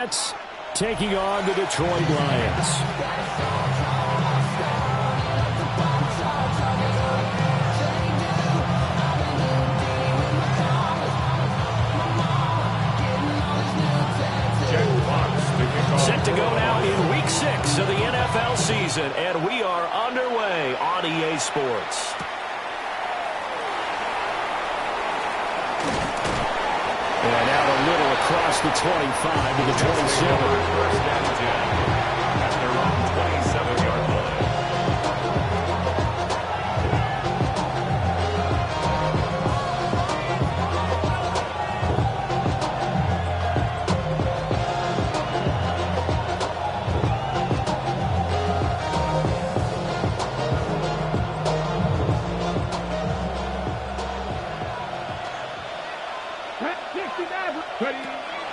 Taking on the Detroit Lions. Set to go now in Week 6 of the NFL season, and we are underway on EA Sports. And out a little across the 25 to the 27. First down and 10 at their own 27-yard line.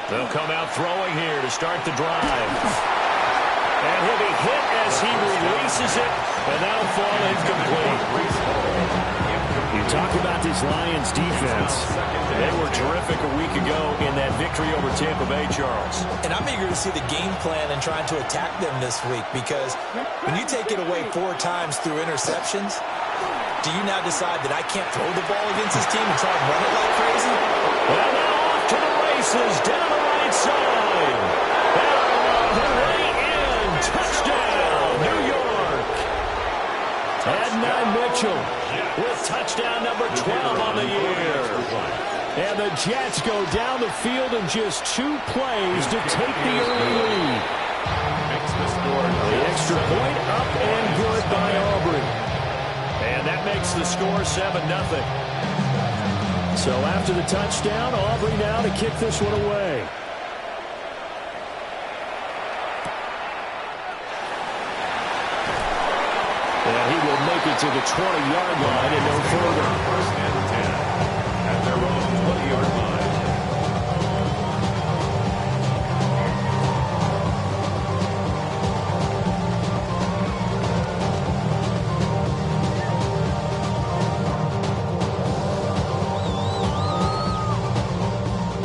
They'll come out throwing here to start the drive. And he'll be hit as he releases it, and that'll fall incomplete. You talk about this Lions defense. They were terrific a week ago in that victory over Tampa Bay, Charles. And I'm eager to see the game plan and trying to attack them this week, because when you take it away 4 times through interceptions, do you now decide that I can't throw the ball against this team and try and run it like crazy? Well, now off to the races, down the right side. And way in. Touchdown, New York. Adnan Mitchell with touchdown number 12 on the year. And the Jets go down the field in just 2 plays to take the early lead. The extra point up and good by Aubrey. And that makes the score 7-0. So after the touchdown, Aubrey now to kick this one away. And he will make it to the 20-yard line and no further. First and 10 at their own 20-yard line.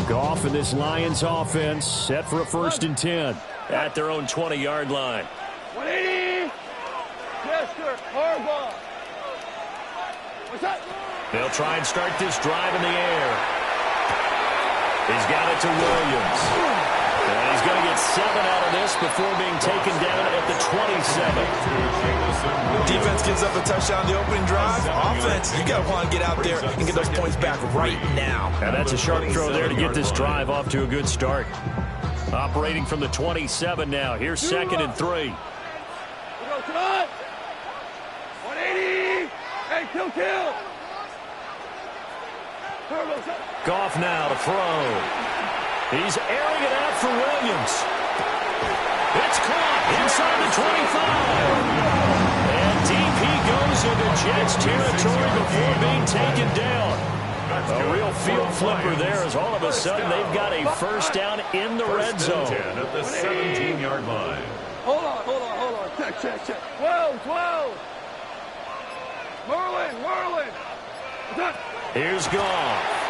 Goff and this Lions offense set for a 1st and 10 at their own 20-yard line. 180. Yes, sir. Hard ball. What's up? They'll try and start this drive in the air. He's got it to Williams. And he's going to get 7 out of this before being taken down at the 27. Defense gives up a touchdown the opening drive. Offense, you got to want to get out there and get those points back right now. And that's a sharp throw there to get this drive off to a good start. Operating from the 27 now. Here's 2nd and 3. 180. Hey, kill. Goff now to throw. He's airing it out for Williams. It's caught inside the 25. And deep he goes into Jets territory before being taken down. A real field flipper there, as all of a sudden they've got a 1st down in the red zone. 10 at the 17-yard line. Hold on. Check. 12. Merlin. What's up? Here's Goff.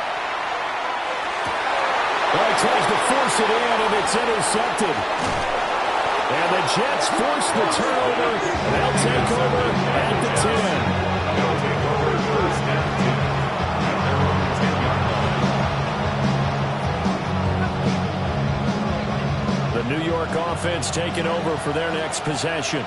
Well, he tries to force it in, and it's intercepted. And the Jets force the turnover. They'll take over at the 10. They'll take over 1st and 10 at their own 10-yard line. The New York offense taking over for their next possession.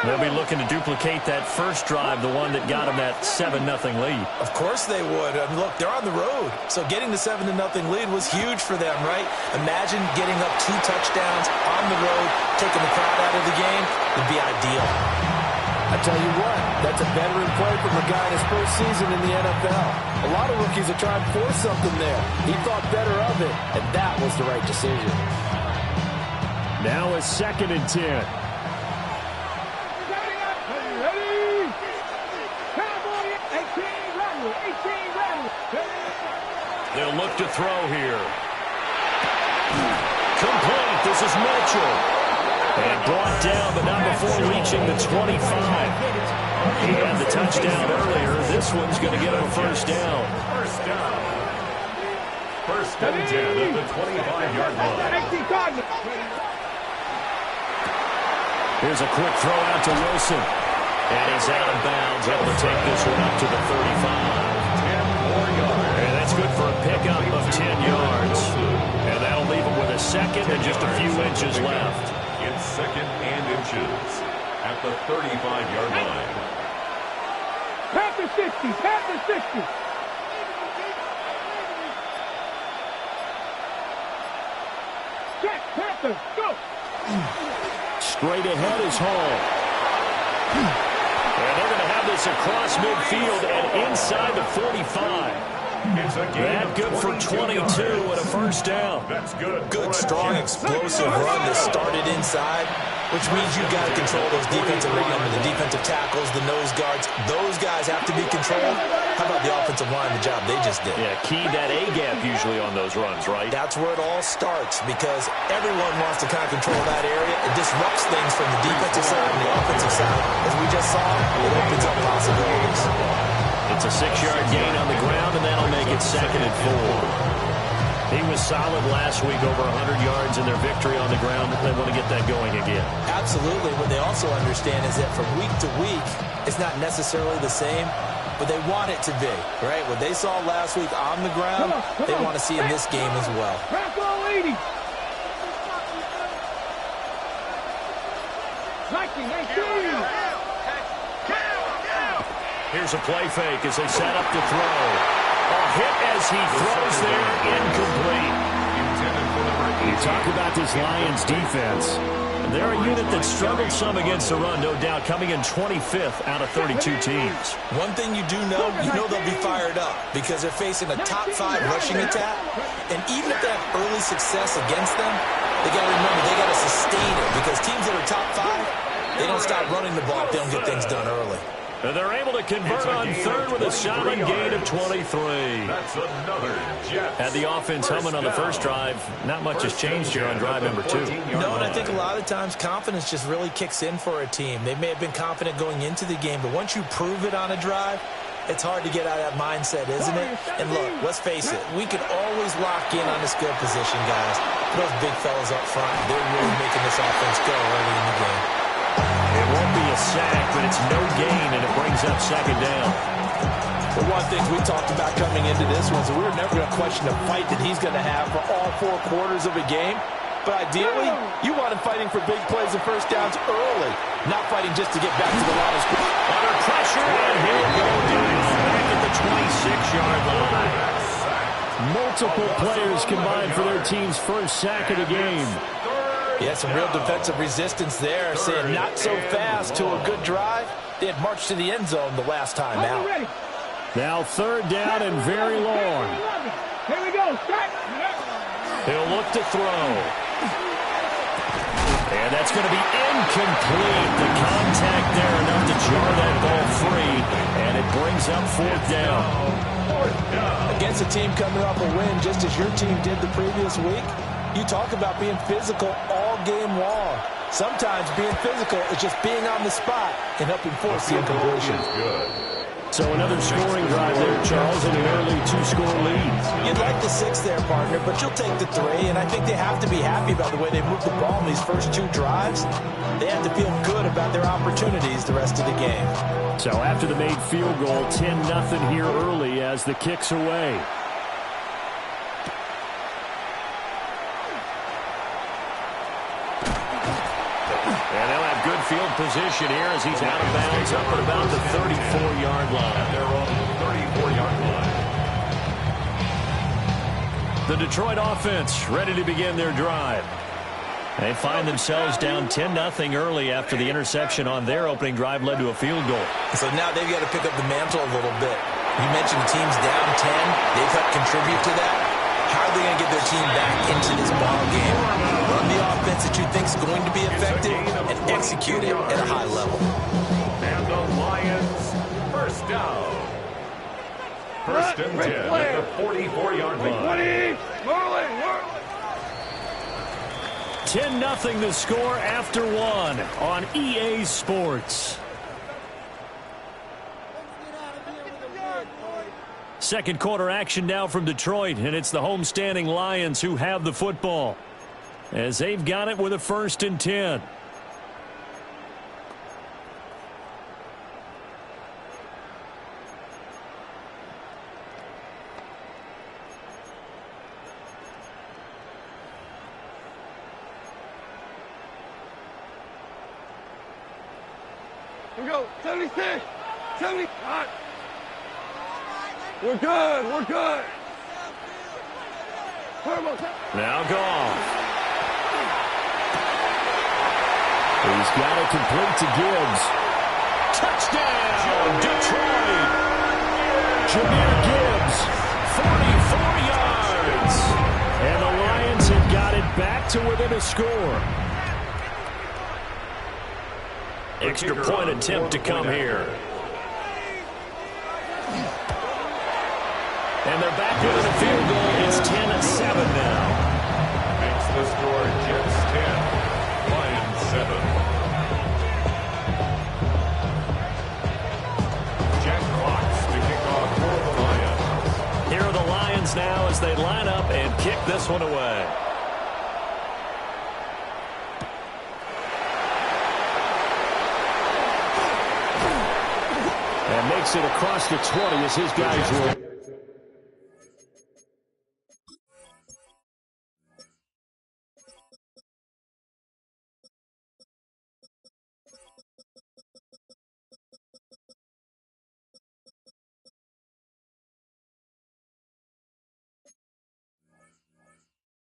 They'll be looking to duplicate that first drive, the one that got them that 7-0 lead. Of course they would. I mean, look, they're on the road. So getting the 7-0 lead was huge for them, right? Imagine getting up 2 touchdowns on the road, taking the crowd out of the game. Would be ideal. I tell you what, that's a veteran play from a guy in his first season in the NFL. A lot of rookies are trying to force something there. He thought better of it, and that was the right decision. Now a 2nd and 10. They'll look to throw here. Complete. This is Mitchell. And brought down, but not before reaching the 25. He had the touchdown earlier. This one's going to get him a 1st down. First and 10 at the 25-yard line. Here's a quick throw out to Wilson. And he's out of bounds, able to take this one up to the 35. 10 more yards. And that's good for a pickup of 10 yards. And that'll leave him with a second and just a few inches left. It's second and inches at the 35-yard line. Panther 60, Panther 60. Check, Panther, go. Straight ahead is Hall. And they're going to have this across midfield and inside the 45. It's a gain That good for 22 and a first down. That's good. Good, strong, explosive run that started inside, which means you've got to control those defensive linemen, the defensive tackles, the nose guards. Those guys have to be controlled. How about the offensive line, the job they just did? Yeah, key that A-gap usually on those runs, right? That's where it all starts because everyone wants to kind of control that area. It disrupts things from the defensive side and the offensive side. As we just saw, it opens up possibilities. It's a 6-yard gain on the ground, and that'll make it second and 4. He was solid last week, over 100 yards in their victory on the ground. They want to get that going again. Absolutely. What they also understand is that from week to week, it's not necessarily the same, but they want it to be, right? What they saw last week on the ground, they want to see in this game as well. Crack all 80. 19, 18. Here's a play fake as they set up to throw. A hit as he throws there, incomplete. You talk about this Lions defense. They're a unit that struggled some against the run, no doubt, coming in 25th out of 32 teams. One thing you do know, they'll be fired up because they're facing a top 5 rushing attack. And even if they have early success against them, they got to remember they got to sustain it because teams that are top 5, they don't stop running the ball if they don't get things done early. And they're able to convert on third with a solid gain of 23. That's another Jets. Had the offense humming on the first drive. Not much has changed here on drive number 2. No, and I think a lot of times confidence just really kicks in for a team. They may have been confident going into the game, but once you prove it on a drive, it's hard to get out of that mindset, isn't it? And look, let's face it, we can always lock in on the skill position, guys. Those big fellas up front, they're really making this offense go early in the game. It won't be a sack, but it's no gain, and it brings up second down. The one thing we talked about coming into this one is we were never going to question the fight that he's going to have for all 4 quarters of a game. But ideally, you want him fighting for big plays and first downs early, not fighting just to get back to the line of scrimmage. Under pressure, and he'll go down back at the 26-yard line. Multiple players combined for their team's first sack of the game. Yeah, some real defensive resistance there, saying not so fast to a good drive. They had marched to the end zone the last time out. Now third down and very long. Here we go. He'll look to throw. And that's going to be incomplete. The contact there enough to jar that ball free. And it brings up fourth down. Against a team coming off a win, just as your team did the previous week, you talk about being physical all game long. Sometimes being physical is just being on the spot and helping force the incompletion. So another scoring drive there, Charles, and an early 2-score lead. You'd like the 6 there, partner, but you'll take the 3, and I think they have to be happy about the way they moved the ball in these first 2 drives. They have to feel good about their opportunities the rest of the game. So after the made field goal, 10-0 here early as the kick's away. And they'll have good field position here as he's out of bounds up at about the 34-yard line. They're on the 34-yard line. The Detroit offense ready to begin their drive. They find themselves down 10-0 early after the interception on their opening drive led to a field goal. So now they've got to pick up the mantle a little bit. You mentioned the team's down 10. They've helped contribute to that. How are they going to get their team back into this ball game? Run the offense that you think is going to be effective and execute it at a high level. And the Lions, first down. First and 10 at the 44-yard line. 10-0 the score after 1 on EA Sports. Second quarter action now from Detroit, and it's the homestanding Lions who have the football as they've got it with a 1st and 10. Here we go. 76. 70. Hot. We're good. We're good. Now Goff. He's got it complete to Gibbs. Touchdown, Detroit. Jahmyr Gibbs, 44 yards. And the Lions have got it back to within a score. Extra point attempt to come here. And they're back with a field goal. It's 10-7 now. Makes the score Jets 10, Lions 7. Jet clocks to kick off for the Lions. Here are the Lions now as they line up and kick this one away. And makes it across the 20 as his guys will.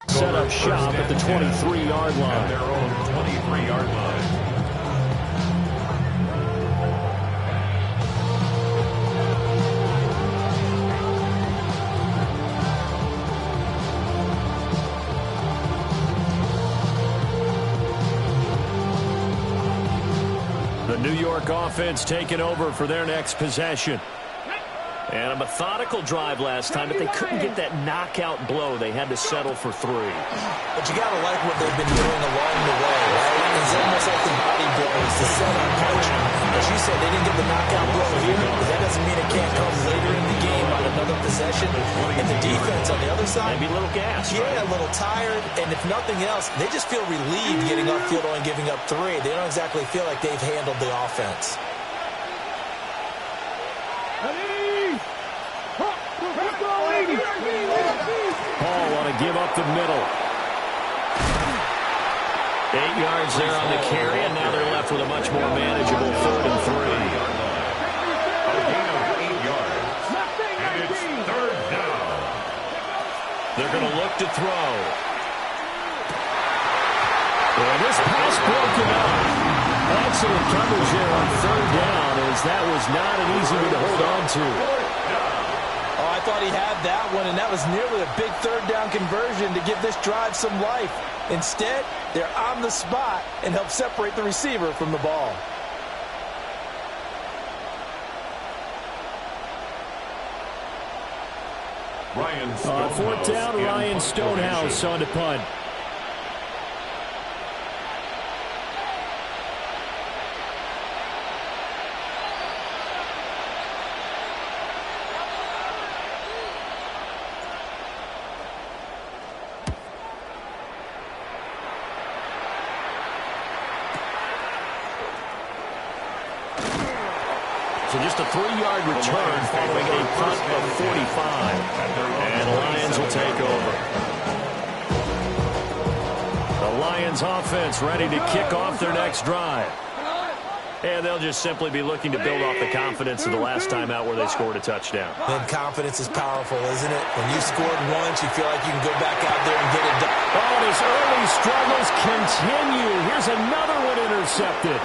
Set up shop at the 23-yard line. At their own 23-yard line. The New York offense taking over for their next possession. And a methodical drive last time, but they couldn't get that knockout blow. They had to settle for 3. But you got to like what they've been doing along the way, right? It's almost like the body blows, the setup coach. As you said, they didn't get the knockout blow here, but that doesn't mean it can't come later in the game on another possession. And the defense on the other side, Maybe a little gas. yeah, Right? a little tired, and if nothing else, they just feel relieved getting upfield and giving up 3. They don't exactly feel like they've handled the offense. Paul want to give up the middle. 8 yards there on the carry, and now they're left with a much more manageable 3rd and 3. A gain of 8 yards. And it's 3rd down. They're going to look to throw. And this pass broken up. Excellent coverage there on 3rd down, as that was not an easy one to hold on to. Oh, I thought he had that one, and that was nearly a big 3rd down conversion to give this drive some life. Instead, they're on the spot and help separate the receiver from the ball. Ryan On 4th down, in Ryan punt Stonehouse formation. on to punt. So just a 3-yard return following a punt of 45. And the Lions will take over. The Lions offense ready to kick off their next drive. And they'll just simply be looking to build off the confidence of the last time out where they scored a touchdown. And confidence is powerful, isn't it? When you scored once, you feel like you can go back out there and get it done. Oh, and his early struggles continue. Here's another one intercepted.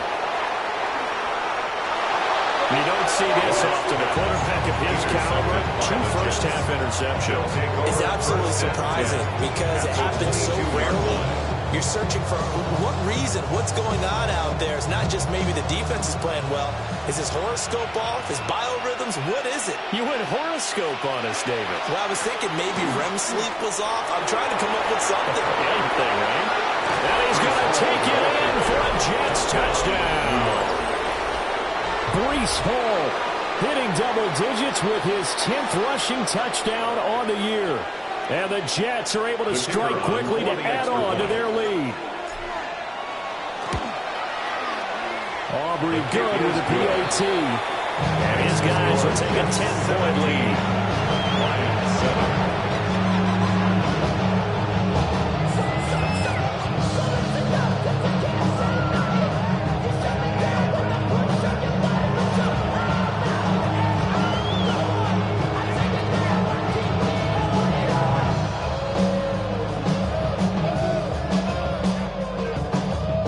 You don't see this often. A quarterback of his caliber, 2 first-half interceptions. It's absolutely surprising because it happens so rarely. You're searching for what reason, what's going on out there. It's not just maybe the defense is playing well. Is his horoscope off? His biorhythms? What is it? You went horoscope on us, David. Well, I was thinking maybe REM sleep was off. I'm trying to come up with something. Anything, right? And he's going to take it in for a Jets touchdown. Breece Hall hitting double digits with his 10th rushing touchdown on the year. And the Jets are able to strike quickly to add on to their lead. Aubrey good with the PAT. And his guys will take a 10-point lead. Lions 7.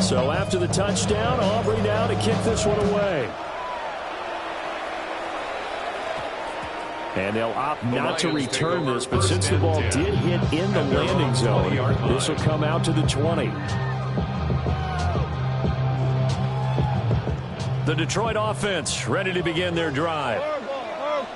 So after the touchdown, Aubrey now to kick this one away. And they'll opt not to return this, but since the ball did hit in the landing zone, this will come out to the 20. The Detroit offense ready to begin their drive.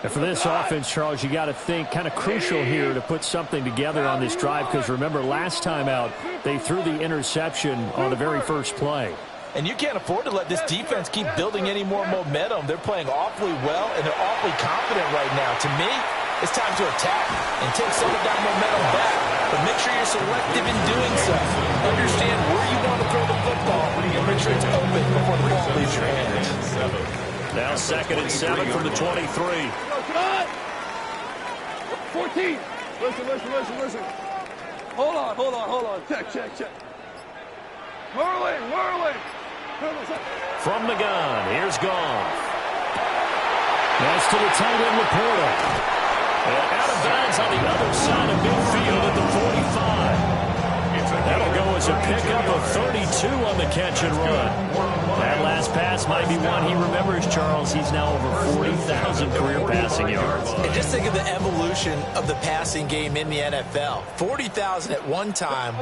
And for this offense, Charles, you got to think kind of crucial here to put something together on this drive, because remember last time out they threw the interception on the very first play. And you can't afford to let this defense keep building any more momentum. They're playing awfully well, and they're awfully confident right now. To me, it's time to attack and take some of that momentum back. But make sure you're selective in doing so. Understand where you want to throw the football and make sure it's open before the ball leaves your hands. Now 2nd and 7 from the 23. 14. Listen. Hold on. Check. Merlin. From the gun, here's Goff. That's to the tight end, Laporta. And out of bounds on the other side of midfield at the 45. That'll go as a pickup of 32 on the catch and run. That last pass might be one he remembers, Charles. He's now over 40,000 career passing yards. And just think of the evolution of the passing game in the NFL. 40,000 at one time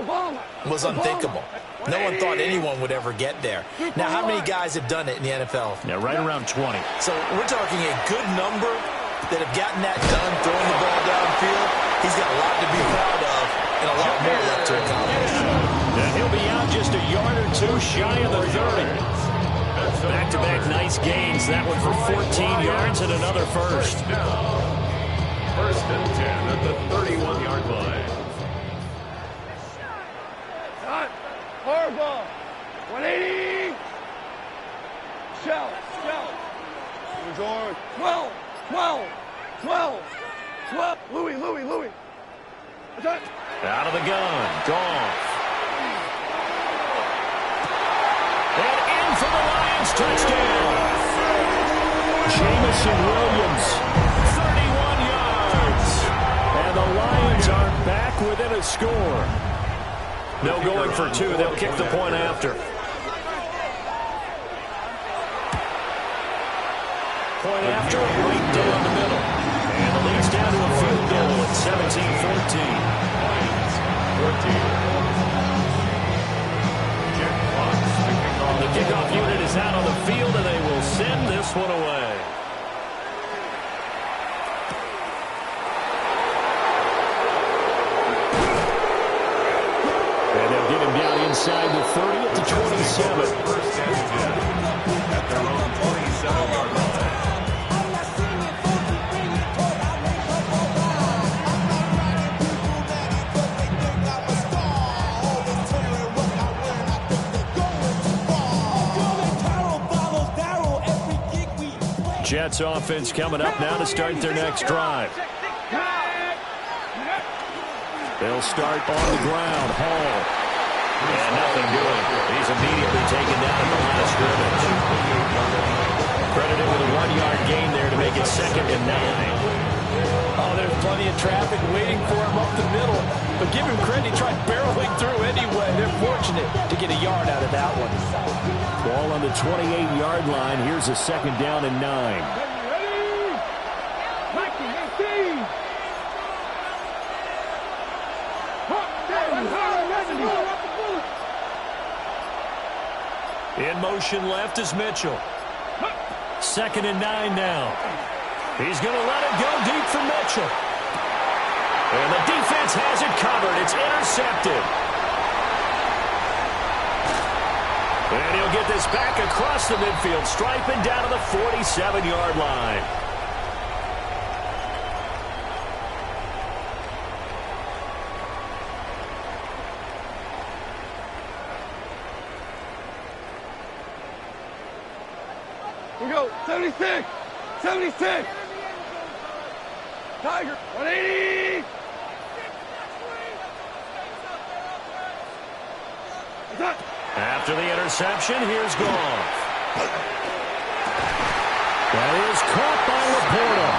was unthinkable. No one thought anyone would ever get there. Now, how many guys have done it in the NFL? Yeah, right around 20. So we're talking a good number that have gotten that done, throwing the ball downfield. He's got a lot to be proud of and a lot more left to accomplish. And he'll be out just a yard or two shy of the 30. Back-to-back nice gains. That one for 14 yards and another first. 1st and 10 at the 31-yard line. Harbaugh. 180. Shout. George. 12. Louis. Out of the gun. Goff. And in for the Lions. Touchdown. Jameson Williams. 31 yards. And the Lions are back within a score. No going for two. They'll kick the point after. Point after, right down the middle. And the lead's down to a field goal at 17-14. 14. The kickoff unit is out on the field, and they will send this one away. And they'll get him down inside the 30 at the 27. 1st and 10 at their own 27-yard line. Jets offense coming up now to start their next drive. They'll start on the ground. Hall. And nothing doing. He's immediately taken down at the line of scrimmage. Credited with a 1-yard gain there to make it 2nd and 9. Oh, there's plenty of traffic waiting for him up the middle. But give him credit, he tried barreling through anyway. They're fortunate to get a yard out of that one. Ball on the 28-yard line. Here's a 2nd down and 9. In motion left is Mitchell. 2nd and 9 now. He's going to let it go deep for Mitchell. And the defense has it covered. It's intercepted. And he'll get this back across the midfield stripe and down to the 47-yard line. We go. 76. 76. Tiger. 180. After the interception, here's Goff. That is caught by Laporta.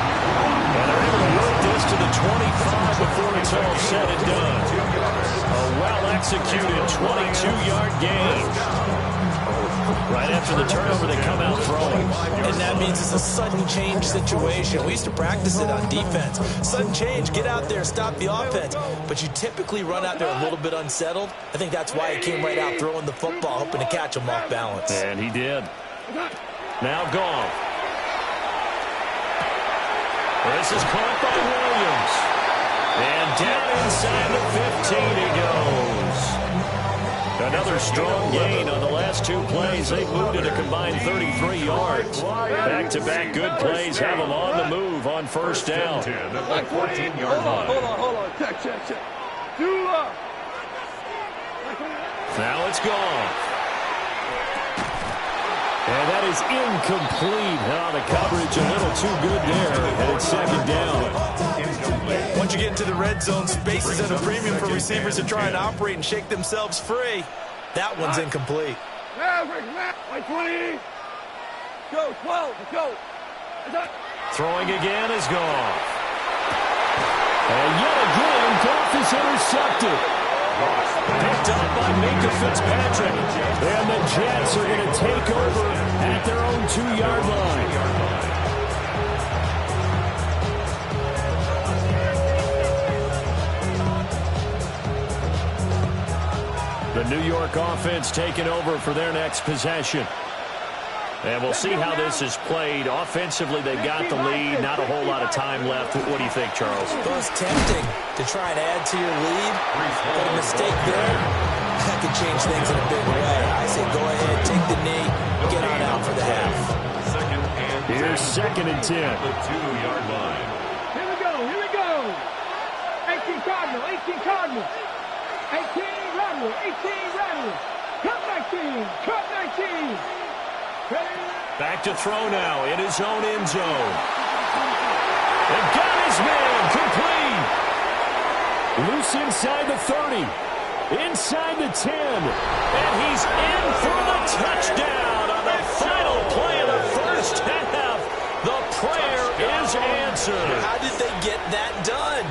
And they're able to work this to the 25 before it's all said and done. A well-executed 22-yard gain. Right after the turnover, they come out throwing. And that means it's a sudden change situation. We used to practice it on defense. Sudden change, get out there, stop the offense. But you typically run out there a little bit unsettled. I think that's why he came right out throwing the football, hoping to catch him off balance. And he did. Now Goff. This is caught by Williams. And down inside the 15 he goes. Another strong gain on the last two plays. They moved it a combined 33 yards. Back-to-back good plays have them on the move on first down. Hold on. Check. Now it's gone. And that is incomplete. Oh, the coverage a little too good there. And it's second down. Once you get into the red zone, space is at a premium for receivers to try and operate and shake themselves free. That one's incomplete. Maverick, 20. Go, 12, let's go. Throwing again is Goff. And yet again, Goff is intercepted. Picked up by Minkah Fitzpatrick. And the Jets are going to take over at their own 2-yard line. The New York offense taking over for their next possession. And we'll see how this is played. Offensively, they've got the lead. Not a whole lot of time left. What do you think, Charles? Well, it's tempting to try and add to your lead, but a mistake there, that could change things in a big way. I say go ahead, take the knee, get on out for the half. Here's second and 10. The 2-yard line. Here we go. 18 Cardinal. 18 Rattler. Cut 19. Back to throw now in his own end zone. And got his man complete. Loose inside the 30. Inside the 10. And he's in for the touchdown on the final play of the first half. The prayer is answered. How did they get that done?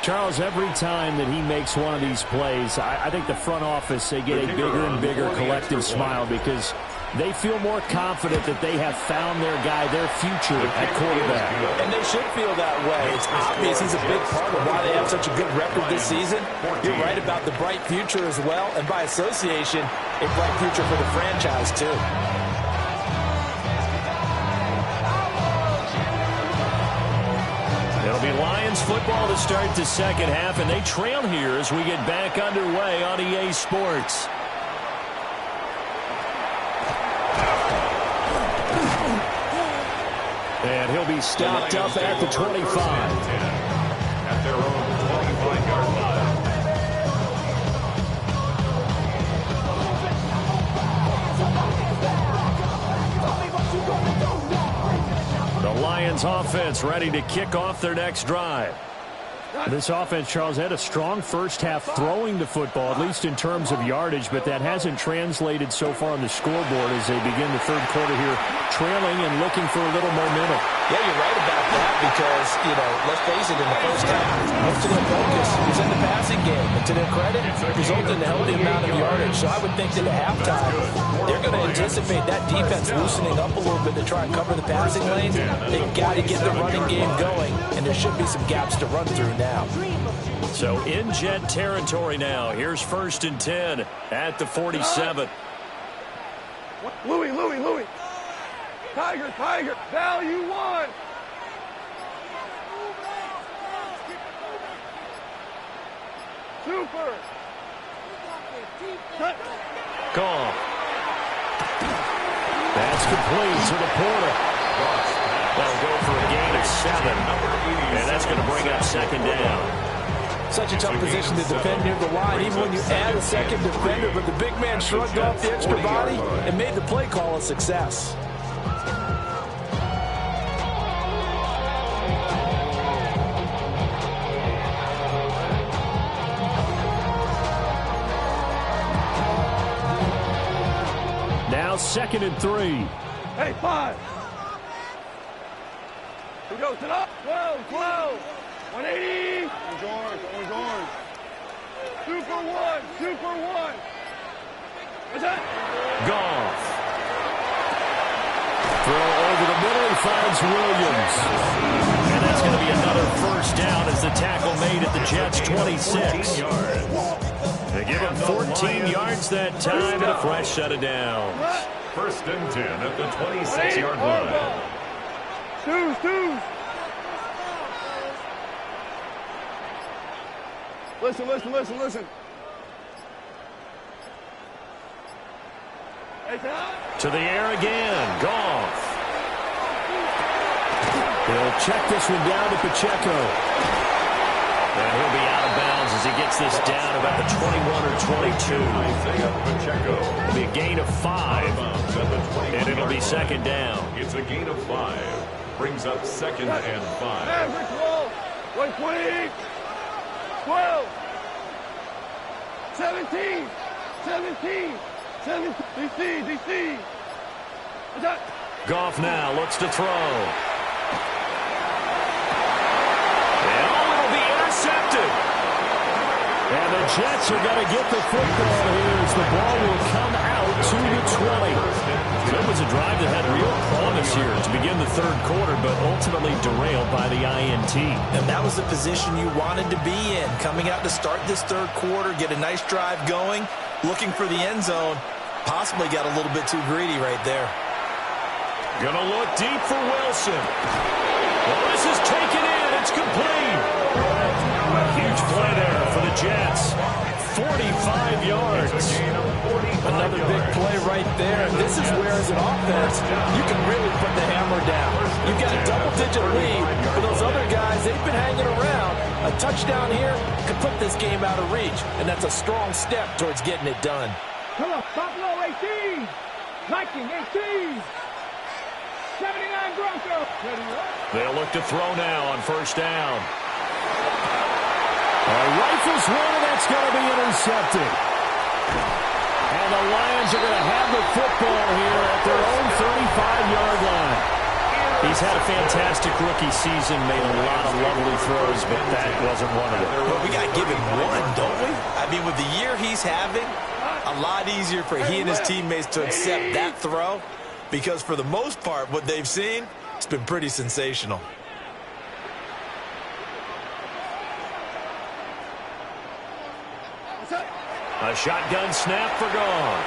Charles, every time that he makes one of these plays, I think the front office, they get a bigger and bigger collective smile because they feel more confident that they have found their guy, their future at quarterback. And they should feel that way. It's obvious he's a big part of why they have such a good record this season. You're right about the bright future as well, and by association, a bright future for the franchise too. It'll be Lions football to start the second half, and they trail here as we get back underway on EA Sports. And he'll be stopped up at the 25. At their own 25-yard line. The Lions offense ready to kick off their next drive. This offense, Charles, had a strong first half throwing the football, at least in terms of yardage, but that hasn't translated so far on the scoreboard as they begin the third quarter here, trailing and looking for a little momentum. Yeah, you're right about that because, let's face it, in the first half, most of their focus was in the passing game. And to their credit, it resulted in a healthy amount of yardage. So I would think that at halftime, they're going to anticipate that defense loosening up a little bit to try and cover the passing lanes. They've got to get the running game going, and there should be some gaps to run through now. So in Jet territory now. Here's first and 10 at the 47. Louis. Tiger. Value 1. Super. Goff. That's complete to the Porter. That'll go for a gain of 7. And that's going to bring up second down. Such a tough position to defend near the line, even when you add a second defender, but the big man shrugged off the extra body and made the play call a success. Now 2nd and 3. Hey, 5. We go to the 12. 180. Orange. Super one. What's that? Goff. Throw over the middle. He finds Williams. And that's going to be another first down as the tackle made at the Jets' 26. They give him 14 yards that time and a fresh set of downs. 1st and 10 at the 26-yard line. Twos. Listen. Hey, to the air again. Goff. He'll check this one down to Pacheco. And he'll be out of bounds as he gets this down about the 21 or 22. It'll be a gain of 5. And it'll be second down. It's a gain of 5. Brings up 2nd and 5. Average roll. 120. 12. 17. DC. What's that? Goff now looks to throw. And it'll be intercepted. And the Jets are going to get the football here as the ball will come out to the 20. It was a drive that had real promise here to begin the 3rd quarter, but ultimately derailed by the INT. And that was the position you wanted to be in, coming out to start this 3rd quarter, get a nice drive going, looking for the end zone. Possibly got a little bit too greedy right there. Gonna look deep for Wilson. Well, this is taken in. It's complete. Huge play there for the Jets. 45 yards. Another big play right there. And this is where, as an offense, you can really put the hammer down. You've got a double-digit lead. For those other guys, they've been hanging around. A touchdown here could put this game out of reach. And that's a strong step towards getting it done. Come on, Buffalo 18. Viking 18. 79 Broncos. They'll look to throw now on 1st down. Rifles one, and that's going to be intercepted. And the Lions are going to have the football here at their own 35-yard line. He's had a fantastic rookie season, made a lot of lovely throws, but that wasn't one of them. Well, we got to give him one, don't we? I mean, with the year he's having, a lot easier for he and his teammates to accept that throw, because for the most part, what they've seen, it's been pretty sensational. A shotgun snap for Goff.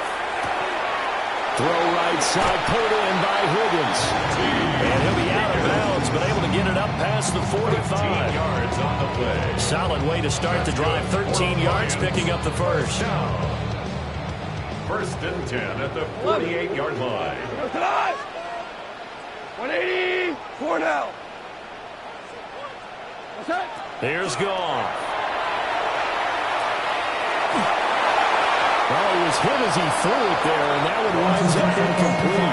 Throw right side, pulled in by Higgins. And he'll be out of bounds, but able to get it up past the 45. 13 yards on the play. Solid way to start the drive. 13 yards, picking up the first. 1st and 10 at the 48-yard line. 180. 4 now. What's that? Here's Goff. Well, he was hit as he threw it there, and that one winds up incomplete.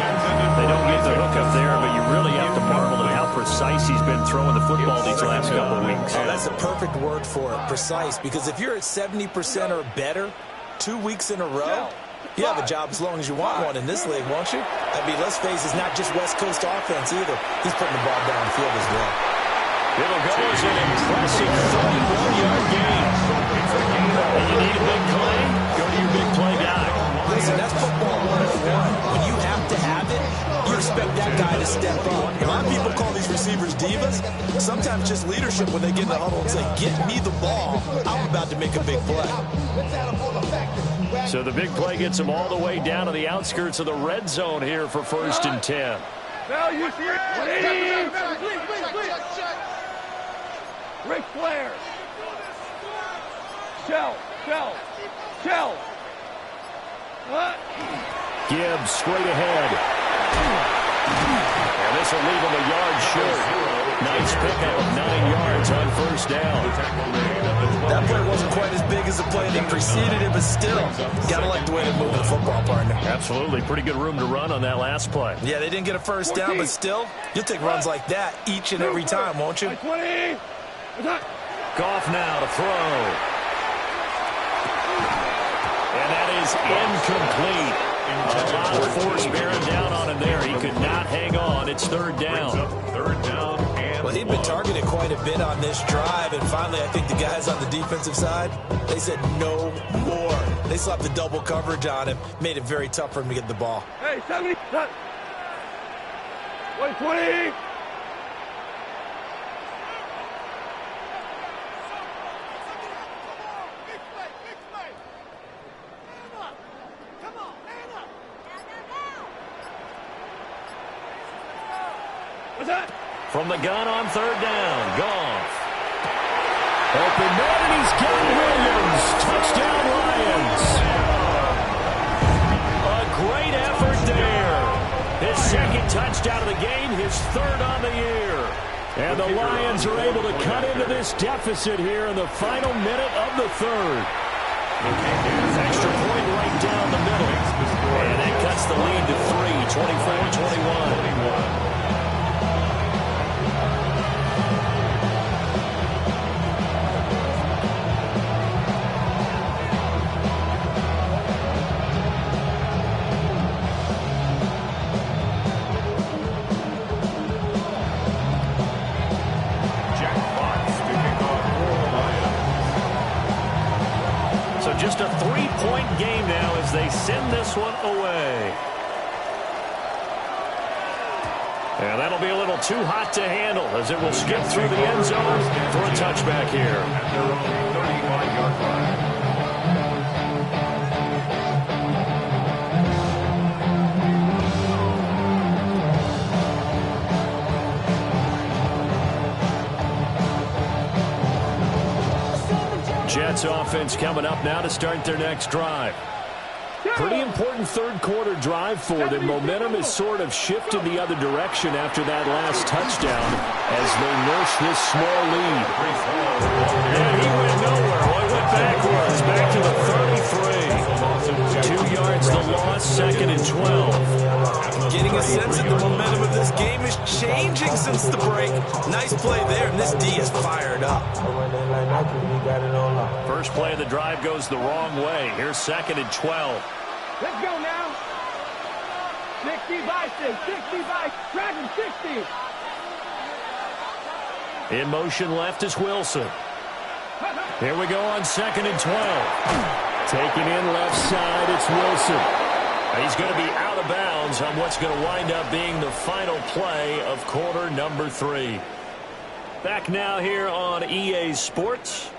They don't get the hook up there, but you really have to marvel at how precise he's been throwing the football these last couple of weeks. Oh, that's a perfect word for it, precise, because if you're at 70% or better 2 weeks in a row, you have a job as long as you want one in this league, won't you? I mean, let's face it, it's not just West Coast offense either. He's putting the ball downfield as well. It'll go as an impressive 31-yard gain. And you need a big play, go to your big play guy. Listen, that's football 101. When you have to have it, you expect that guy to step up. A lot of people call these receivers divas. Sometimes just leadership when they get in the huddle and say, get me the ball. I'm about to make a big play. So the big play gets him all the way down to the outskirts of the red zone here for 1st and 10. Value 180. Ric Flair. Shell. Gibbs straight ahead. And this will leave him a yard short. Nice pickup of 9 yards on first down. That play wasn't quite as big as the play that preceded it, but still, got to like the way they move the football, partner. Absolutely. Pretty good room to run on that last play. Yeah, they didn't get a first down, but still, you'll take runs like that each and every time, won't you? 20. Goff now to throw. And that is incomplete. A lot of force bearing down on him there. He could not hang on. It's third down. Third down and Well, he'd been targeted quite a bit on this drive, and finally I think the guys on the defensive side, they said no more. They slapped the double coverage on him, made it very tough for him to get the ball. Hey, 70. 20. From the gun on third down, Goff. Open man, and he's got Williams. Touchdown, Lions. A great effort there. His second touchdown of the game, his third on the year. And the Lions are able to cut into this deficit here in the final minute of the third. Extra point right down the middle. And that cuts the lead to 3, 24-21. Just a 3-point game now as they send this one away. And that'll be a little too hot to handle as it will skip through the end zone for a touchback here. at their own 35-yard line. Jets offense coming up now to start their next drive. Pretty important third quarter drive for them. Momentum has sort of shifted the other direction after that last touchdown as they nurse this small lead. And he went nowhere. Well, he went backwards, back to the 33. 2 yards the loss, second and 12. Getting a sense that the momentum of this game is changing since the break. Nice play there, and this D is fired up. First play of the drive goes the wrong way. Here's second and 12. Let's go now. 60 by 6, 60 by, Dragon 60. In motion left is Wilson. Here we go on second and 12. Taking in left side, it's Wilson. He's going to be out of bounds on what's going to wind up being the final play of quarter number 3. Back now here on EA Sports.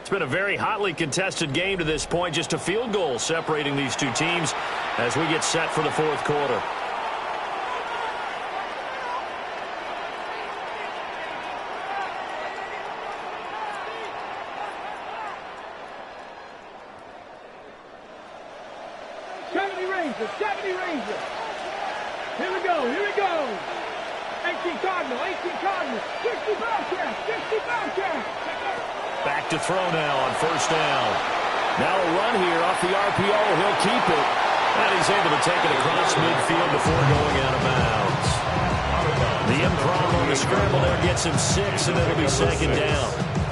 It's been a very hotly contested game to this point. Just a field goal separating these two teams as we get set for the fourth quarter. The 70 Ranger. Here we go, here we go. 18 Cardinal, 60 Bobcat, 60 Bobcat. Back to throw now on first down. Now a run here off the RPO. He'll keep it. And he's able to take it across midfield before going out of bounds. The improv on the scramble there gets him 6, and it'll be second down.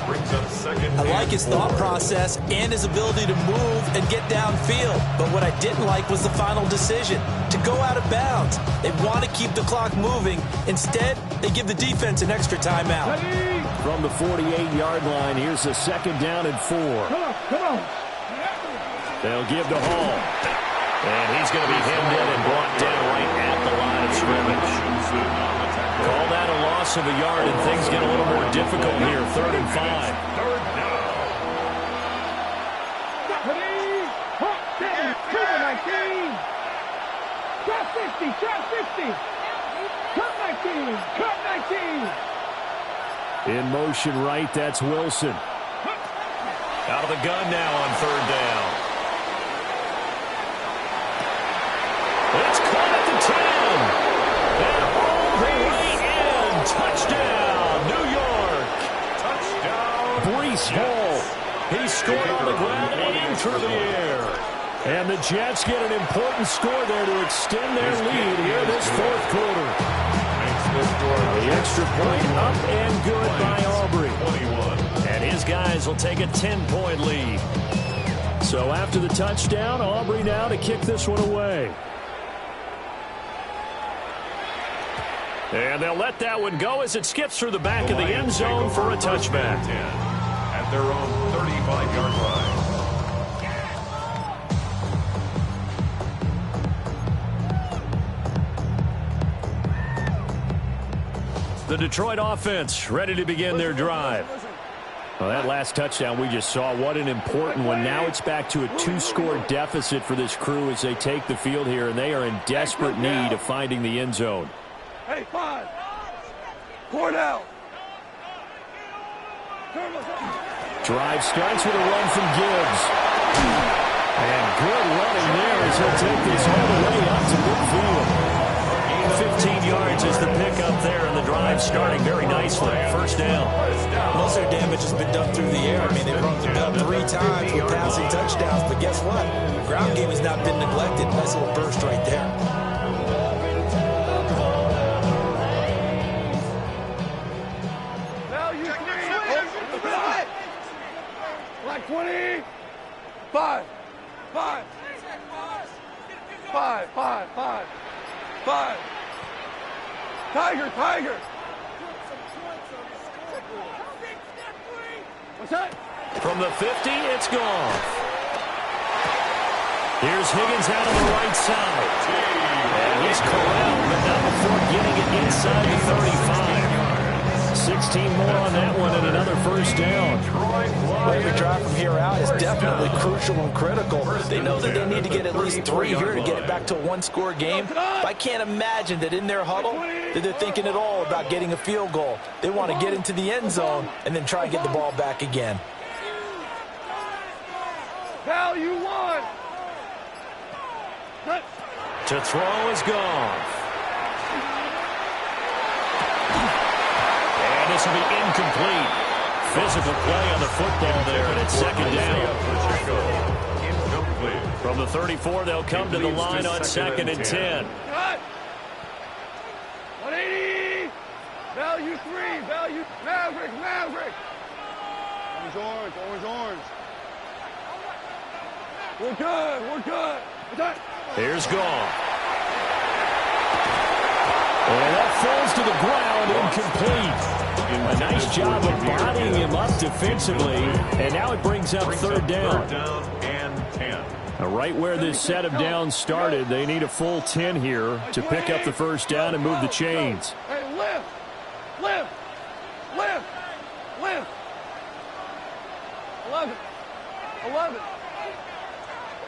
I like his thought process and his ability to move and get downfield. But what I didn't like was the final decision to go out of bounds. They want to keep the clock moving. Instead, they give the defense an extra timeout. From the 48-yard line, here's a second down and 4. Come on. They'll give to Hall. And he's going to be hemmed in and brought down right at the line of scrimmage. Call that a loss of a yard, and things get a little more difficult here. 3rd and 5. Third down. 19. Trap 60. Cut 19. Cut 19. In motion right, that's Wilson. Out of the gun now on 3rd down. scored on the ground and through the air. And the Jets get an important score there to extend their lead here this fourth quarter. The extra point up and good by Aubrey. And his guys will take a 10-point lead. So after the touchdown, Aubrey now to kick this one away. And they'll let that one go as it skips through the back of the end zone for a touchback. At their own 35-yard line. The Detroit offense ready to begin their drive. Well, that last touchdown we just saw, what an important one. Now it's back to a 2-score deficit for this crew as they take the field here, and they are in desperate need of finding the end zone. Hey, 5. 4 now. Drive starts with a run from Gibbs. And good running there as he'll take this all the way up to midfield. 15 yards is the pickup there, and the drive starting very nicely. First down. Most of their damage has been done through the air. I mean, they've run the ball 3 times with passing touchdowns, but guess what? The ground game has not been neglected. Nice little burst right there. Now you 3. Like 20. 5. 5. 5. 5. 5. 5. Tiger, Tiger. What's that? From the 50, it's gone. Here's Higgins out on the right side. And he's corralled, but not before getting it inside the 35. 16 more on that one and another first down. Every drive from here out is definitely crucial and critical. They know that they need to get at least 3 here to get it back to a 1-score game. But I can't imagine that in their huddle that they're thinking at all about getting a field goal. They want to get into the end zone and then try and get the ball back again. Value 1. To throw is gone. And this will be incomplete. Physical play on the football there, and it's second down. From the 34, they'll come to the line on second and 10. Cut. 180. Value 3. Value. Maverick. Maverick. Orange, orange, orange, orange. We're good. We're good. Here's Goff. And that falls to the ground, incomplete. A nice job of bodying him up defensively, and now it brings up third down. Third down and 10. Right where this set of downs started, they need a full 10 here to pick up the first down and move the chains. Hey, lift. Lift. Lift. Lift. 11. 11.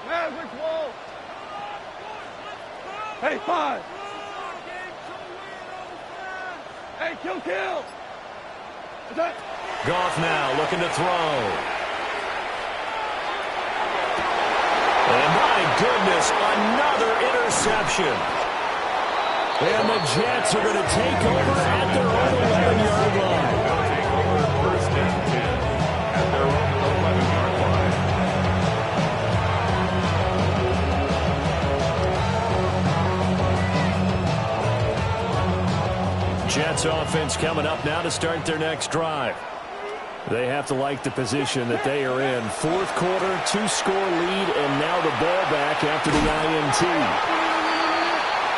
Maverick wall. Hey, 5. Hey, kill. Goff now looking to throw. And my goodness, another interception. And the Jets are going to take over at their own 11-yard line. First and 10 at their own 11-yard line. Jets offense coming up now to start their next drive. They have to like the position that they are in. Fourth quarter, 2-score lead, and now the ball back after the INT.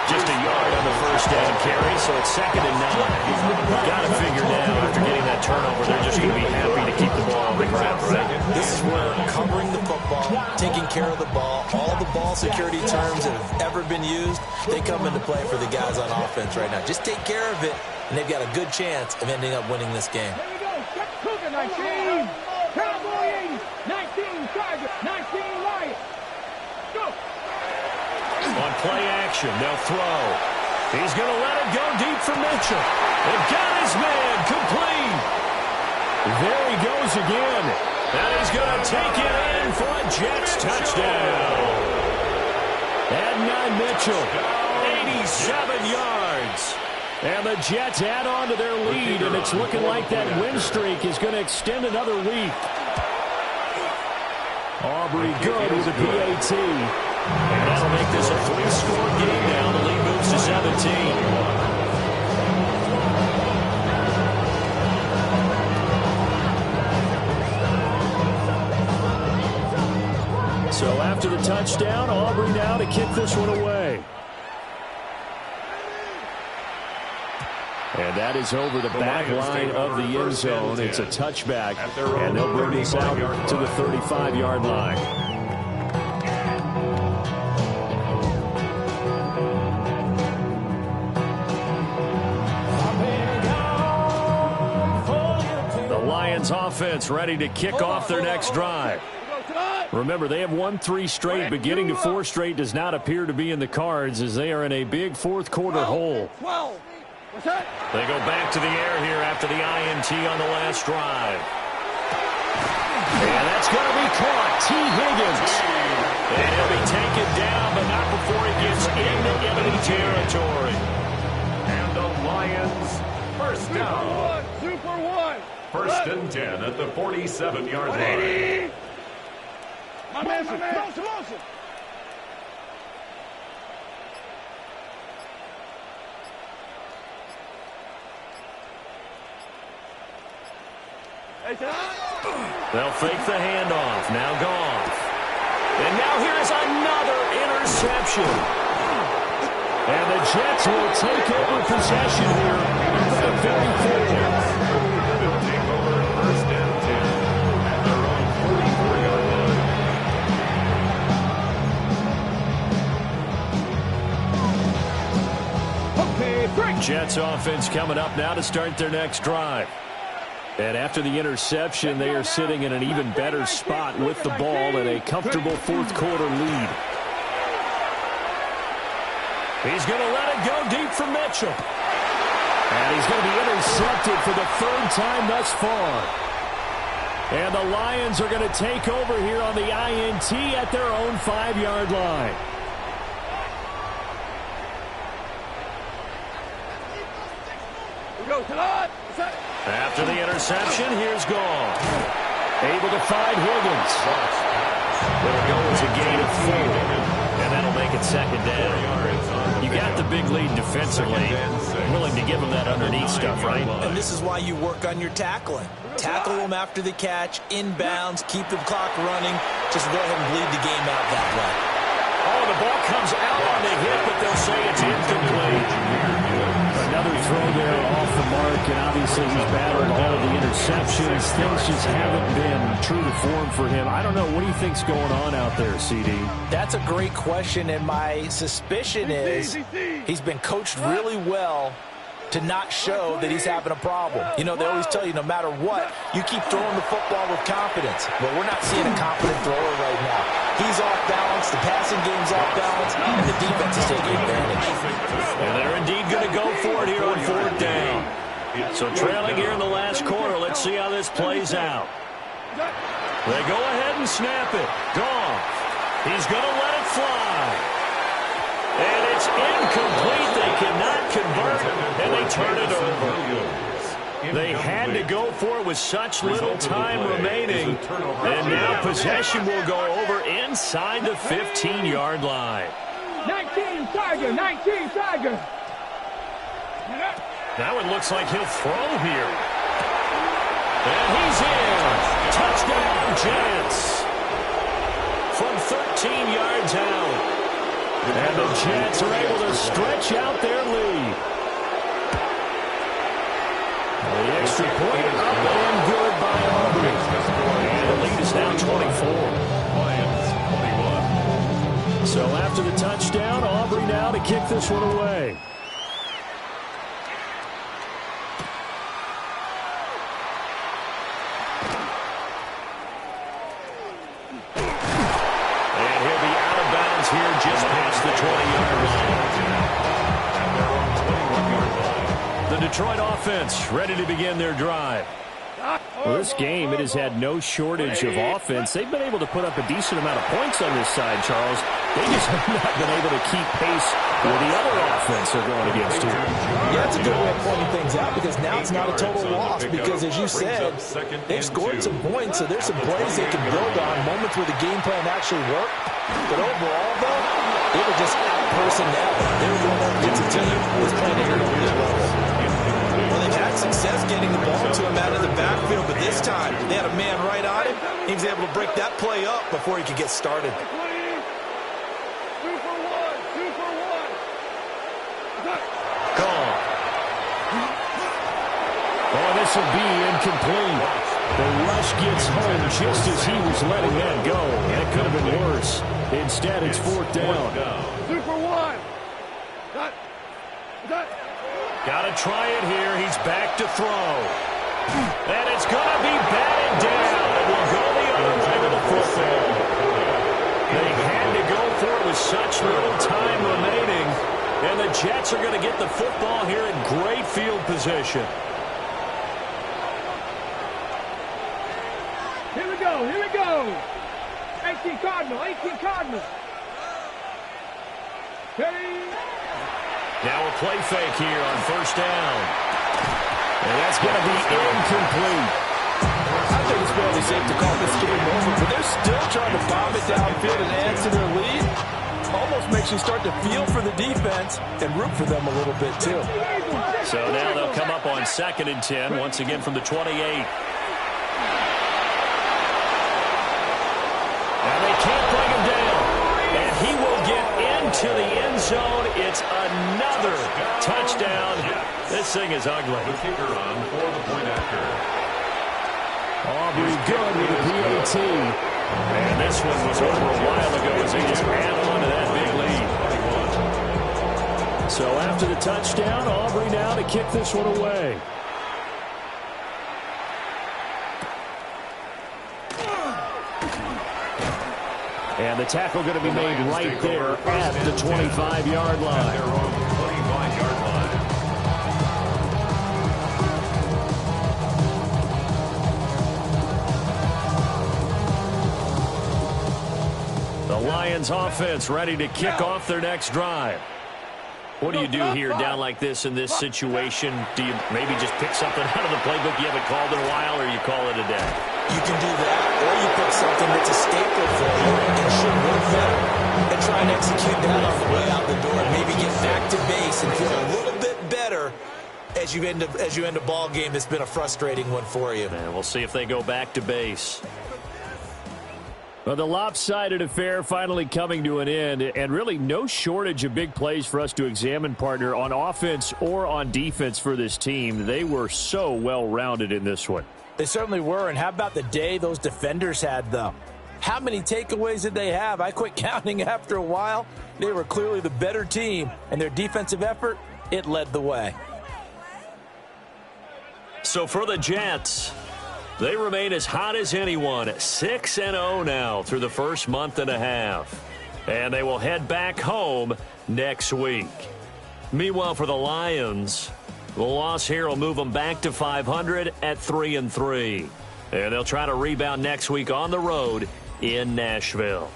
Just a yard on the first down carry, so it's second and 9. Got to figure now, after getting that turnover, they're just going to be happy to keep the ball on the ground, right? This is where covering the football, taking care of the ball, all the ball security terms that have ever been used, they come into play for the guys on offense right now. Just take care of it, and they've got a good chance of ending up winning this game. Here we go. Cougar 19. Cowboy 80. 19 Tiger. 19 Lion. Go. On play action, they'll throw. He's going to let it go deep for Mitchell. And got his man complete. There he goes again. And he's going to take it in for a Jets touchdown. Adnan Mitchell, 87 yards. And the Jets add on to their lead, and it's looking like that win streak is going to extend another week. Aubrey good with a PAT. And that'll make this a 3-score game now. The lead moves to 17. So after the touchdown, Aubrey now to kick this one away. And that is over the back line of the end zone. It's a touchback, and they'll bring this out to the 35-yard line. The Lions offense ready to kick off their next drive. Remember, they have won 3 straight, but getting to 4 straight does not appear to be in the cards as they are in a big fourth-quarter hole. They go back to the air here after the INT on the last drive. And that's going to be caught. T. Higgins. And he'll be taken down, but not before he gets into enemy territory. And the Lions, first down. Super one. First and 10 at the 47-yard line. My man, motion. They'll fake the handoff. Now Goff. And now here is another interception. And the Jets will take over possession here at the 34. They'll take over first and 10 at their own 44-yard line. Okay, break. Jets offense coming up now to start their next drive. And after the interception, they are sitting in an even better spot with the ball and a comfortable fourth-quarter lead. He's going to let it go deep for Mitchell. And he's going to be intercepted for the 3rd time thus far. And the Lions are going to take over here on the INT at their own 5-yard line. We go to the After the interception, here's Goff. Able to find Higgins. It'll go as a gain of 4. And that'll make it second down. You got the big lead defensively. Willing to give them that underneath stuff, right? And this is why you work on your tackling. Tackle them after the catch, inbounds, keep the clock running. Just go ahead and bleed the game out that way. Oh, the ball comes out on the hit, but they'll say it's incomplete. Another throw there off the mark, and obviously he's battled all of the interceptions. Things just haven't been true to form for him. I don't know. What do you think's going on out there, CD? That's a great question, and my suspicion is he's been coached really well to not show that he's having a problem. You know, they always tell you no matter what, you keep throwing the football with confidence. Well, we're not seeing a confident thrower right now. He's off balance, the passing game's off balance, and the defense is taking advantage. And they're indeed going to go for it here on 4th down. So trailing here in the last quarter, let's see how this plays out. They go ahead and snap it. Goff. He's going to let it fly. And it's incomplete. They cannot convert, and they turn it over. They had to go for it with such little time remaining. And now possession will go over inside the 15-yard line. 19 Tiger, 19 Tiger. That one looks like he'll throw here. And he's in. Touchdown, Jets. From 13 yards out. And the Jets are able to stretch out their lead. The extra point up and good by Aubrey. And the lead is now 24. Lions 21. So after the touchdown, Aubrey now to kick this one away. And he'll be out of bounds here just past the 20-yard line. The Detroit offense ready to begin their drive. Well, this game, it has had no shortage of offense. They've been able to put up a decent amount of points on this side, Charles. They just have not been able to keep pace with the other offense they're going against here. Yeah, that's a good way of pointing things out because now it's not a total loss because, as you said, they've scored some points, so there's some plays they can build on, moments where the game plan actually worked. But overall, though, they were just out-personnel. They were going up against a team that was playing at an elite level. Well, they've had success getting the ball to him out of the backfield, but this time they had a man right on him. He was able to break that play up before he could get started. 2 for 1. 2 for 1. Gone. Oh, this will be incomplete. The rush gets home just as he was letting that go. That could have been worse. Instead, it's 4th down. 2 for 1. Got to try it here. He's back to throw. And it's going to be batted down. It will go the other way with the football. They had to go for it with such little time remaining. And the Jets are going to get the football here in great field position. Here we go. Here we go. 18 Cardinal. 18 Cardinal. Ready? Now a play fake here on 1st down. And that's going to be incomplete. I think it's fairly safe to call this game over, but they're still trying to bomb it downfield and add to their lead. Almost makes you start to feel for the defense and root for them a little bit, too. So now they'll come up on 2nd and 10, once again from the 28. And they can't bring him down. And he will get into the end zone. It's another touchdown. This thing is ugly. The kicker on for the point after. Aubrey good with the PAT. And this one was over a while ago as they just add on to that big lead. So after the touchdown, Aubrey now to kick this one away. And the tackle going to be made right there at the 25-yard line. They're on the 25-yard line. The Lions offense ready to kick off their next drive. What do you do here down like this in this situation? Do you maybe just pick something out of the playbook you haven't called in a while, or you call it a day? You can do that, or you pick something that's a staple for you and should work better and try and execute that on the way out the door. Maybe get back to base and feel a little bit better as you end a ball game that's been a frustrating one for you. And we'll see if they go back to base. Well, the lopsided affair finally coming to an end, and really no shortage of big plays for us to examine, partner, on offense or on defense for this team. They were so well-rounded in this one. They certainly were, and how about the day those defenders had, though? How many takeaways did they have? I quit counting after a while. They were clearly the better team, and their defensive effort, it led the way. So for the Jets, they remain as hot as anyone, 6-0 now through the first month and a half. And they will head back home next week. Meanwhile, for the Lions, the loss here will move them back to 500 at 3-3. And they'll try to rebound next week on the road in Nashville.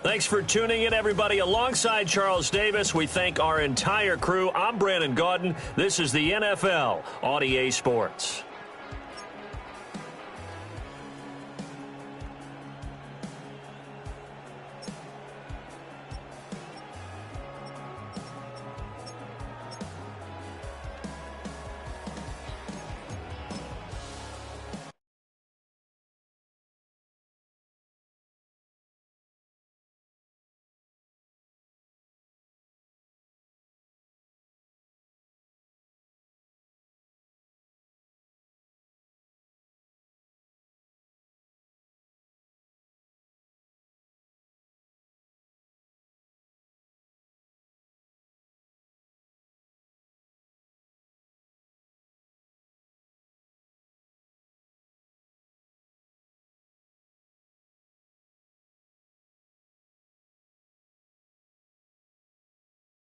Thanks for tuning in, everybody. Alongside Charles Davis, we thank our entire crew. I'm Brandon Gaudin. This is the NFL on EA Sports.